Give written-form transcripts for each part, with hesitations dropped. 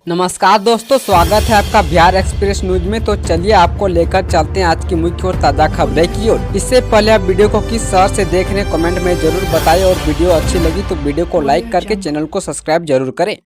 नमस्कार दोस्तों, स्वागत है आपका बिहार एक्सप्रेस न्यूज में। तो चलिए आपको लेकर चलते हैं आज की मुख्य और ताज़ा खबरें की ओर। इससे पहले आप वीडियो को किस शहर से देख रहे हैं कमेंट में जरूर बताएं और वीडियो अच्छी लगी तो वीडियो को लाइक करके चैनल को सब्सक्राइब जरूर करें।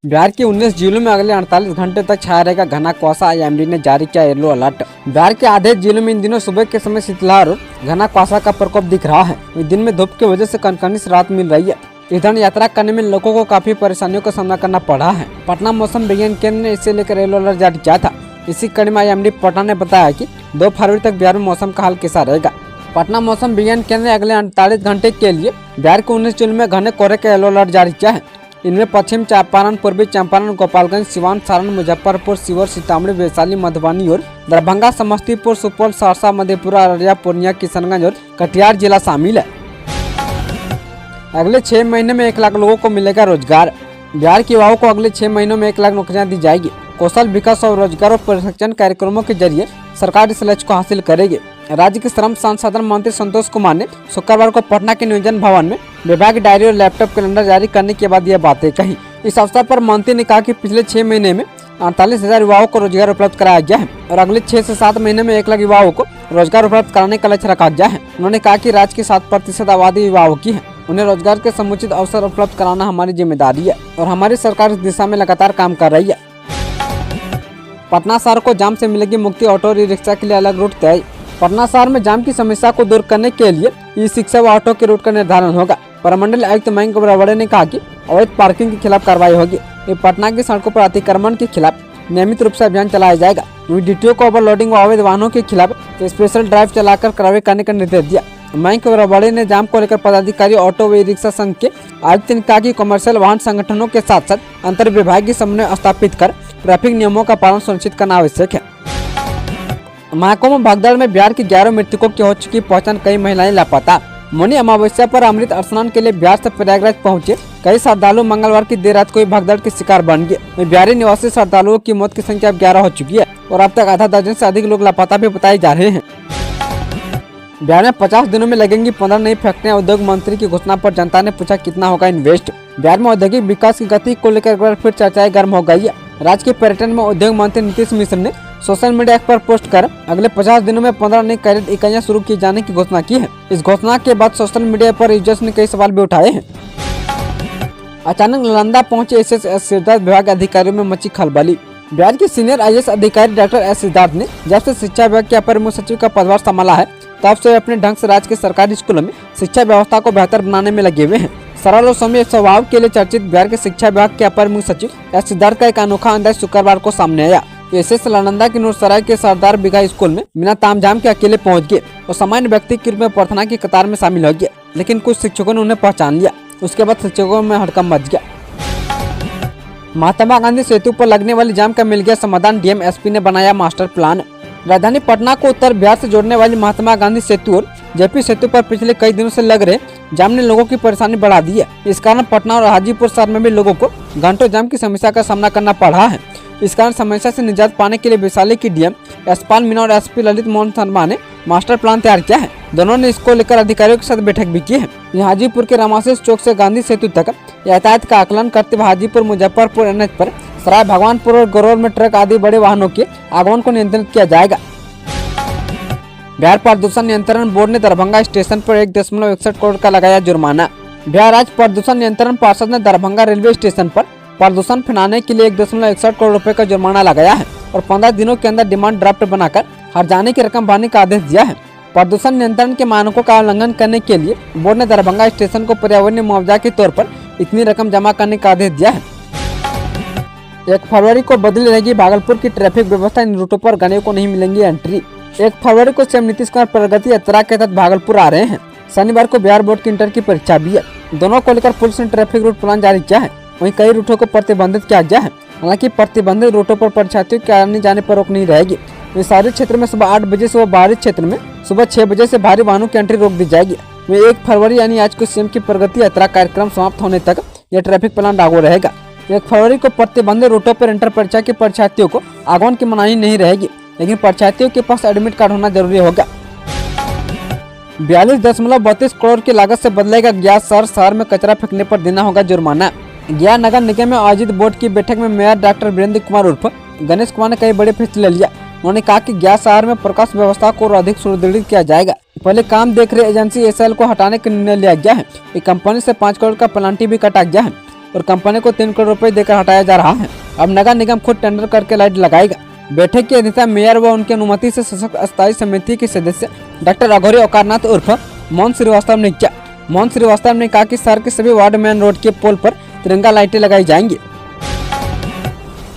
बिहार के 19 जिलों में अगले 48 घंटे तक छाया रहेगा घना कुहासा। आईएमडी ने जारी किया येलो अलर्ट। बिहार के आधे जिलों में इन दिनों सुबह के समय शीतलहर और घना कुहासा का प्रकोप दिख रहा है। दिन में धूप की वजह से कनकनी से राहत मिल रही है। इधर यात्रा करने में लोगों को काफी परेशानियों का सामना करना पड़ा है। पटना मौसम विज्ञान केंद्र ने इसे लेकर येलो अलर्ट जारी किया था। इसी कड़ी में आईएमडी पटना ने बताया कि 2 फरवरी तक बिहार में मौसम का हाल कैसा रहेगा। पटना मौसम विज्ञान केंद्र ने अगले 48 घंटे के लिए बिहार के 19 जिलों में घने कोहरे का येलो अलर्ट जारी किया है। इनमें पश्चिम चंपारण, पूर्वी चंपारण, गोपालगंज, सिवान, सारण, मुजफ्फरपुर, शिवहर, सीतामढ़ी, वैशाली, मधुबनी और दरभंगा, समस्तीपुर, सुपौल, सहरसा, मधेपुरा, अररिया, पूर्णिया, किशनगंज और कटिहार जिला शामिल है। अगले 6 महीने में 1 लाख लोगों को मिलेगा रोजगार। बिहार के युवाओं को अगले 6 महीनों में 1 लाख नौकरियां दी जाएगी। कौशल विकास और रोजगार और प्रशिक्षण कार्यक्रमों के जरिए सरकार इस लक्ष्य को हासिल करेगी। राज्य के श्रम संसाधन मंत्री संतोष कुमार ने शुक्रवार को पटना के नियोजन भवन में विभाग डायरी और लैपटॉप कैलेंडर जारी करने के बाद यह बातें कही। इस अवसर पर मंत्री ने कहा कि पिछले 6 महीने में 48,000 युवाओं को रोजगार उपलब्ध कराया गया है और अगले 6 से 7 महीने में 1 लाख युवाओं को रोजगार उपलब्ध कराने का लक्ष्य रखा गया है। उन्होंने कहा कि राज्य की 7% आबादी युवाओं की है। उन्हें रोजगार के समुचित अवसर उपलब्ध कराना हमारी जिम्मेदारी है और हमारी सरकार इस दिशा में लगातार काम कर रही है। पटना शहर को जाम से मिलेगी मुक्ति, ऑटो रिक्शा के लिए अलग रूट तय। पटना शहर में जाम की समस्या को दूर करने के लिए ई रिक्शा व ऑटो के रूट का निर्धारण होगा। प्रमंडल आयुक्त मयंक बरावड़े ने कहा कि अवैध पार्किंग के खिलाफ कार्रवाई होगी। पटना की सड़कों पर अतिक्रमण के खिलाफ नियमित रूप से अभियान चलाया जाएगा। डीटीओ को ओवरलोडिंग व अवैध वाहनों के खिलाफ स्पेशल ड्राइव चलाकर कार्रवाई करने का निर्देश दिया। मयंक बरावड़े ने जाम को लेकर पदाधिकारी, ऑटो व रिक्शा संघ के आयुक्त ने कहा कि कमर्शियल वाहन संगठनों के साथ साथ अंतर विभागीय समन्वय स्थापित कर ट्रैफिक नियमों का पालन सुनिश्चित करना आवश्यक है। महाकुंभ भगदड़ में बिहार के 11 मृतकों की हो चुकी पहचान, कई महिलाएं लापता। मौनी अमावस्या पर अमृत स्नान के लिए बिहार से प्रयागराज पहुंचे कई श्रद्धालु मंगलवार की देर रात को भगदड़ के शिकार बन गए। बिहारी निवासी श्रद्धालुओं की मौत की संख्या अब 11 हो चुकी है और अब तक आधा दर्जन से अधिक लोग लापता भी बताए जा रहे हैं। बिहार में 50 दिनों में लगेंगी 15 नई फैक्ट्रियां। उद्योग मंत्री की घोषणा पर जनता ने पूछा कितना होगा इन्वेस्ट। बिहार में औद्योगिक विकास की गति को लेकर एक बार फिर चर्चाएं गर्म हो गई है। राज्य के पर्यटन में उद्योग मंत्री नीतीश मिश्र ने सोशल मीडिया पर पोस्ट कर अगले 50 दिनों में 15 नई खरीद इकाइयां शुरू किए जाने की घोषणा की है। इस घोषणा के बाद सोशल मीडिया पर यूजर्स ने कई सवाल भी उठाए हैं। अचानक नालंदा पहुंचे एसएस सिद्धार्थ विभाग अधिकारियों में मची खलबली। बिहार के सीनियर आईएएस अधिकारी डॉक्टर एस सिद्धार्थ ने जब से शिक्षा विभाग के अपर मुख्य सचिव का पदभार संभाला है तब से अपने ढंग से राज्य के सरकारी स्कूलों में शिक्षा व्यवस्था को बेहतर बनाने में लगे हुए हैं। सरल और सौम्य स्वभाव के लिए चर्चित बिहार के शिक्षा विभाग के अपर मुख्य सचिव एस सिद्धार्थ का एक अनोखा अंदाज शुक्रवार को सामने आया। एसएस नालंदा के नूरसराय के सरदार बिघा स्कूल में बिना तामझाम के अकेले पहुंच गए और सामान्य व्यक्ति के रूप में प्रार्थना की कतार में शामिल हो गए, लेकिन कुछ शिक्षकों ने उन्हें पहचान लिया। उसके बाद शिक्षकों में हड़कंप मच गया। महात्मा गांधी सेतु पर लगने वाली जाम का मिल गया समाधान, डीएम एसपी ने बनाया मास्टर प्लान। राजधानी पटना को उत्तर बिहार से जोड़ने वाली महात्मा गांधी सेतु और जेपी सेतु पर पिछले कई दिनों से लग रहे जाम ने लोगों की परेशानी बढ़ा दी है। इस कारण पटना और हाजीपुर शहर में भी लोगों को घंटों जाम की समस्या का सामना करना पड़ रहा है। इस कारण समस्या से निजात पाने के लिए वैशाली की डीएम यशपाल मीणा और एसपी ललित मोहन शर्मा ने मास्टर प्लान तैयार किया है। दोनों ने इसको लेकर अधिकारियों के साथ बैठक भी की है। हाजीपुर के रामाशीष चौक से गांधी सेतु तक यातायात का आकलन करते हुए हाजीपुर मुजफ्फरपुर एनएच पर सराय भगवानपुर और गरौर में ट्रक आदि बड़े वाहनों के आगमन को नियंत्रित किया जाएगा। बिहार प्रदूषण नियंत्रण बोर्ड ने दरभंगा स्टेशन पर 1.61 करोड़ का लगाया जुर्माना। बिहार राज्य प्रदूषण नियंत्रण पार्षद ने दरभंगा रेलवे स्टेशन पर प्रदूषण फैलाने के लिए 1.61 करोड़ रुपए का जुर्माना लगाया है और 15 दिनों के अंदर डिमांड ड्राफ्ट बनाकर हर्जाने की रकम भरने का आदेश दिया है। प्रदूषण नियंत्रण के मानकों का उल्लंघन करने के लिए बोर्ड ने दरभंगा स्टेशन को पर्यावरणीय मुआवजा के तौर पर इतनी रकम जमा करने का आदेश दिया है। 1 फरवरी को बदली रहेगी भागलपुर की ट्रैफिक व्यवस्था। इन रूटों पर गणियों को नहीं मिलेंगी एंट्री। 1 फरवरी को सीएम नीतीश कुमार प्रगति यात्रा के तहत भागलपुर आ रहे हैं। शनिवार को बिहार बोर्ड की इंटर की परीक्षा भी है। दोनों को लेकर पुलिस ने ट्रैफिक रूट प्लान जारी किया है। वहीं कई रूटों को प्रतिबंधित किया गया है। हालांकि प्रतिबंधित रूटों पर परीक्षार्थियों के आने जाने पर रोक नहीं रहेगी। शहरी क्षेत्र में सुबह 8 बजे से बाहरी क्षेत्र में सुबह 6 बजे से भारी वाहनों की एंट्री रोक दी जाएगी। 1 फरवरी यानी आज को सीएम की प्रगति यात्रा कार्यक्रम समाप्त होने तक यह ट्रैफिक प्लान लागू रहेगा। 1 फरवरी को प्रतिबंधित रूटों पर इंटर परीक्षा के परीक्षार्थियों को आगमन की मनाही नहीं रहेगी, लेकिन परीक्षार्थियों के पास एडमिट कार्ड होना जरूरी होगा। 42.32 करोड़ की लागत से बदलेगा गैस शहर में कचरा फेंकने पर देना होगा जुर्माना। गया नगर निगम में आयोजित बोर्ड की बैठक में मेयर डॉक्टर वीरेंद्र कुमार उर्फ गणेश कुमार ने कई बड़े फैसले लिया। उन्होंने कहा कि गया शहर में प्रकाश व्यवस्था को और अधिक सुदृढ़ किया जाएगा। पहले काम देख रही एजेंसी एसएल को हटाने का निर्णय लिया गया है। एक कंपनी से 5 करोड़ का प्लांटी भी काटा गया है और कंपनी को 3 करोड़ रुपए देकर हटाया जा रहा है। अब नगर निगम खुद टेंडर करके लाइट लगाएगा। बैठक की अध्यक्षता मेयर व उनकी अनुमति से सशक्त अस्थायी समिति के सदस्य डॉक्टर अघोरी ओकारनाथ उर्फ मोहन श्रीवास्तव ने किया। मोहन श्रीवास्तव ने कहा कि शहर के सभी वार्ड मेन रोड के पोल पर तिरंगा लाइटें लगाई जाएंगी।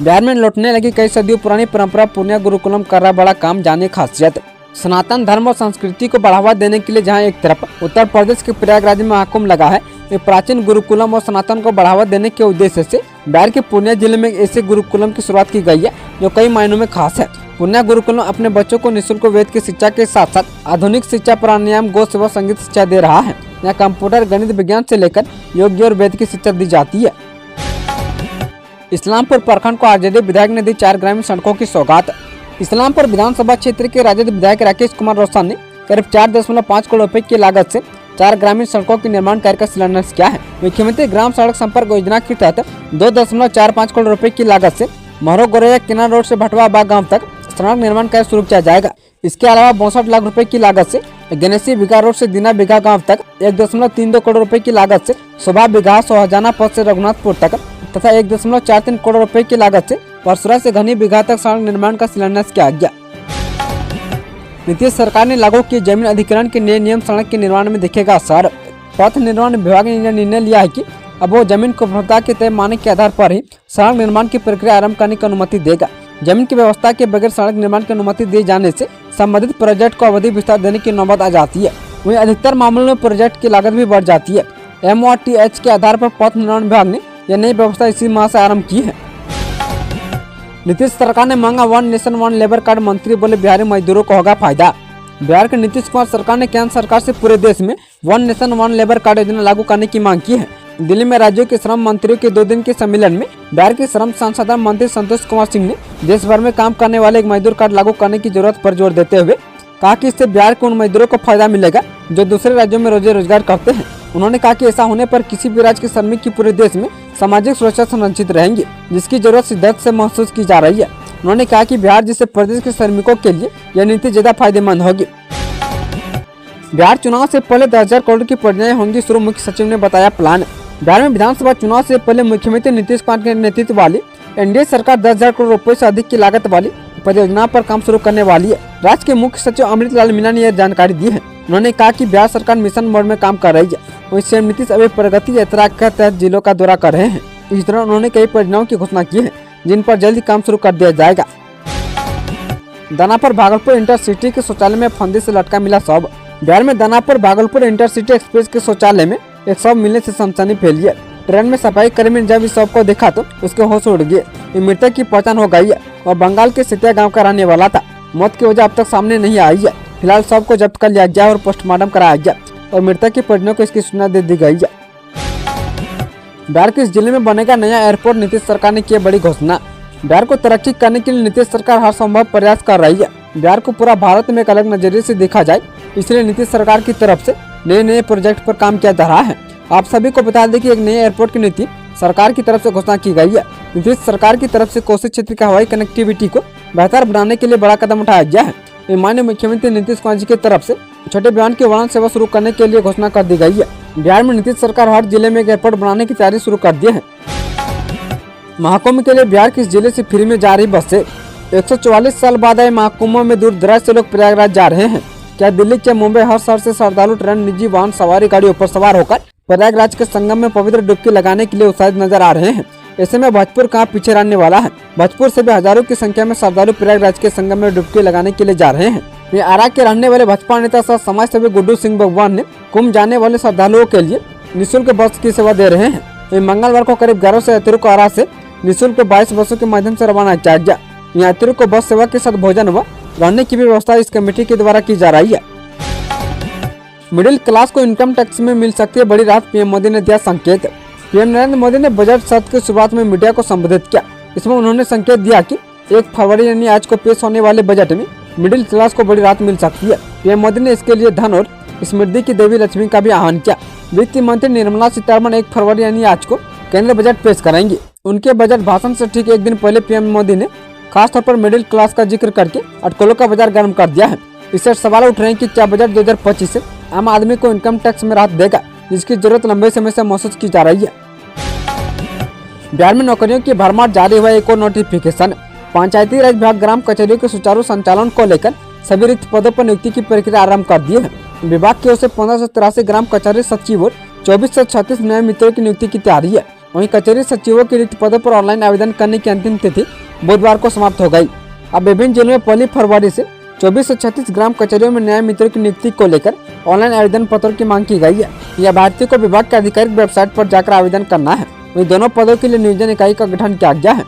बिहार में लौटने लगी कई सदियों पुरानी परंपरा पूर्णिया गुरुकुलम कर रहा बड़ा काम, जाने खासियत। सनातन धर्म और संस्कृति को बढ़ावा देने के लिए जहां एक तरफ उत्तर प्रदेश के प्रयागराज में महाकुंभ लगा है, वे प्राचीन गुरुकुलम और सनातन को बढ़ावा देने के उद्देश्य से बिहार के पूर्णिया जिले में ऐसे गुरुकुलम की शुरुआत की गई है जो कई मायनों में खास है। पूर्णिया गुरुकुलम अपने बच्चों को निःशुल्क वेद की शिक्षा के साथ साथ आधुनिक शिक्षा, प्राणायाम, गौ सेवा, संगीत शिक्षा दे रहा है। यहाँ कंप्यूटर, गणित, विज्ञान से लेकर योग और वेद की शिक्षा दी जाती है। इस्लामपुर प्रखंड को आरजेडी विधायक ने दी 4 ग्रामीण सड़कों की सौगात। इस्लामपुर विधानसभा क्षेत्र के राजद विधायक राकेश कुमार रोशन ने करीब 4.5 करोड़ रुपए की लागत से 4 ग्रामीण सड़कों के निर्माण कार्य का शिलान्यास किया है। मुख्यमंत्री ग्राम सड़क संपर्क योजना के तहत 2.45 करोड़ रुपए की लागत से महरो गोरैया किनार रोड से भटवा बाग गाँव तक सड़क निर्माण कार्य शुरू किया जाएगा। इसके अलावा 62 लाख रुपए की लागत से गणेशी बिघा रोड से दीना बिघा गाँव तक 1.32 करोड़ रुपए की लागत से शोभा बिघा सोहजाना पथ से रघुनाथपुर तक तथा 1.43 करोड़ रुपए की लागत से परसुरा से घनी बिघा तक सड़क निर्माण का शिलान्यास किया गया। नीतीश सरकार ने लागू किए जमीन अधिग्रहण के नए नियम सड़क के निर्माण में दिखेगा असर। पथ निर्माण विभाग ने निर्णय लिया है कि अब वो जमीन को उपभोक्ता के तय मानक के आधार पर ही सड़क निर्माण की प्रक्रिया आरंभ करने की अनुमति देगा। जमीन की व्यवस्था के बगैर सड़क निर्माण की अनुमति दिए जाने से संबंधित प्रोजेक्ट को अवधि विस्तार देने की नौबत आ जाती है। वहीं अधिकतर मामलों में प्रोजेक्ट की लागत भी बढ़ जाती है। MOTH के आधार पर पथ निर्माण विभाग ने यह नई व्यवस्था इसी माह से आरंभ की है। नीतीश सरकार ने मांगा 1 नेशन 1 लेबर कार्ड, मंत्री बोले बिहारी मजदूरों को होगा फायदा। बिहार के नीतीश कुमार सरकार ने केंद्र सरकार से पूरे देश में 1 नेशन 1 लेबर कार्ड योजना लागू करने की मांग की है। दिल्ली में राज्यों के श्रम मंत्रियों के 2 दिन के सम्मेलन में बिहार के श्रम संसाधन मंत्री संतोष कुमार सिंह ने देश भर में काम करने वाले एक मजदूर कार्ड लागू करने की जरूरत पर जोर देते हुए कहा कि इससे बिहार के उन मजदूरों को फायदा मिलेगा जो दूसरे राज्यों में रोजगार करते हैं। उन्होंने कहा कि ऐसा होने पर किसी भी राज्य के श्रमिक की पूरे देश में सामाजिक सुरक्षा से वंचित रहेंगे, जिसकी जरूरत शिद्दत से महसूस की जा रही है। उन्होंने कहा कि बिहार जैसे प्रदेश के श्रमिकों के लिए यह नीति ज्यादा फायदेमंद होगी। बिहार चुनाव से पहले 10,000 करोड़ की परियोजनाएं होंगी शुरू, मुख्य सचिव ने बताया प्लान। बिहार में विधानसभा चुनाव से पहले मुख्यमंत्री नीतीश कुमार के नेतृत्व वाली एनडीए सरकार 10,000 करोड़ रुपए से अधिक की लागत वाली परियोजना पर काम शुरू करने वाली है। राज्य के मुख्य सचिव अमृत लाल मीणा ने यह जानकारी दी है। उन्होंने कहा कि बिहार सरकार मिशन मोड में काम कर रही है। वहीं सीएम नीतीश अभी प्रगति यात्रा के तहत जिलों का दौरा कर रहे हैं। इस दौरान उन्होंने कई परियोजनाओं की घोषणा की है जिन पर जल्द काम शुरू कर दिया जाएगा। दानापुर भागलपुर इंटरसिटी के शौचालय में फंदे से लटका मिला शव। बिहार में दानापुर भागलपुर इंटरसिटी एक्सप्रेस के शौचालय में एक शव मिलने से सनसनी फैली है। ट्रेन में सफाई कर्मी ने जब इस शव को देखा तो उसके होश उड़ गए। मृतक की पहचान हो गई है और बंगाल के सितिया गांव का रहने वाला था। मौत की वजह अब तक सामने नहीं आई है। फिलहाल शव को जब्त कर लिया गया और पोस्टमार्टम कराया गया और मृतक के परिजनों को इसकी सूचना दे दी गई है। बिहार के इस जिले में बनेगा नया एयरपोर्ट, नीतीश सरकार ने की बड़ी घोषणा। बिहार को तरक्की करने के लिए नीतीश सरकार हर संभव प्रयास कर रही है। बिहार को पूरा भारत में एक अलग नजरिए से देखा जाए, इसलिए नीतीश सरकार की तरफ से नए प्रोजेक्ट पर काम किया जा रहा है। आप सभी को बता दें कि एक नए एयरपोर्ट की नीति सरकार की तरफ से घोषणा की गई है। नीतीश सरकार की तरफ से कोसी क्षेत्र की हवाई कनेक्टिविटी को बेहतर बनाने के लिए बड़ा कदम उठाया गया है। माननीय मुख्यमंत्री नीतीश कुमार जी की तरफ से छोटे विमान की उड़ान सेवा शुरू करने के लिए घोषणा कर दी गई है। बिहार में नीतीश सरकार हर जिले में एक एयरपोर्ट बनाने की तैयारी शुरू कर दी है। महाकुंभ के लिए बिहार के इस जिले से फ्री में जा रही बसें। 144 साल बाद आए महाकुंभ में दूर दराज से लोग प्रयागराज जा रहे हैं। क्या दिल्ली के मुंबई हर शहर से श्रद्धालु ट्रेन, निजी वाहन, सवारी गाड़ियों पर सवार होकर प्रयागराज के संगम में पवित्र डुबकी लगाने के लिए उत्साहित नजर आ रहे हैं। ऐसे में भोजपुर कहाँ पीछे रहने वाला है। भोजपुर से भी हजारों की संख्या में श्रद्धालु प्रयागराज के संगम में डुबकी लगाने के लिए जा रहे हैं। वे आरा के रहने वाले भाजपा नेता सह समाज सेवी गुड्डू सिंह भगवान ने कुंभ जाने वाले श्रद्धालुओं के लिए निःशुल्क बस की सेवा दे रहे हैं। वे मंगलवार को करीब 11 से यात्रियों को आरा से निःशुल्क 22 बसों के माध्यम से रवाना किया गया। यात्रियों को बस सेवा के साथ भोजन व रहने की भी व्यवस्था इस कमेटी के द्वारा की जा रही है। मिडिल क्लास को इनकम टैक्स में मिल सकती है बड़ी राहत, पीएम मोदी ने दिया संकेत। पीएम नरेंद्र मोदी ने बजट सत्र की शुरुआत में मीडिया को संबोधित किया। इसमें उन्होंने संकेत दिया कि 1 फरवरी यानी आज को पेश होने वाले बजट में मिडिल क्लास को बड़ी राहत मिल सकती है। पीएम मोदी ने इसके लिए धन और समृद्धि की देवी लक्ष्मी का भी आह्वान किया। वित्त मंत्री निर्मला सीतारमण 1 फरवरी यानी आज को केंद्र बजट पेश करेंगे। उनके बजट भाषण से ठीक एक दिन पहले पीएम मोदी ने खासतौर पर मिडिल क्लास का जिक्र करके अटकलों का बाजार गर्म कर दिया है। इससे सवाल उठ रहे हैं कि क्या बजट 2025 से आम आदमी को इनकम टैक्स में राहत देगा, जिसकी जरूरत लंबे समय से महसूस की जा रही है। बिहार में नौकरियों की भरमार जारी हुआ एक और नोटिफिकेशन। पंचायती राज विभाग ग्राम कचहरियों के सुचारू संचालन को लेकर सभी रिक्त पदों पर नियुक्ति की प्रक्रिया आरंभ कर दी है। विभाग की ओर से 1583 ग्राम कचहरी सचिव और 2436 नए मित्रों की नियुक्ति की तैयारी है। वहीं कचहरी सचिवों के रिक्त पदों पर ऑनलाइन आवेदन करने की अंतिम तिथि बुधवार को समाप्त हो गई। अब विभिन्न जिलों में 1 फरवरी से 2436 ग्राम कचहरियों में न्याय मित्रों की नियुक्ति को लेकर ऑनलाइन आवेदन पत्रों की मांग की गई है। यह भारतीय को विभाग के आधिकारिक वेबसाइट पर जाकर आवेदन करना है। वहीं दोनों पदों के लिए नियोजन इकाई का गठन किया गया है।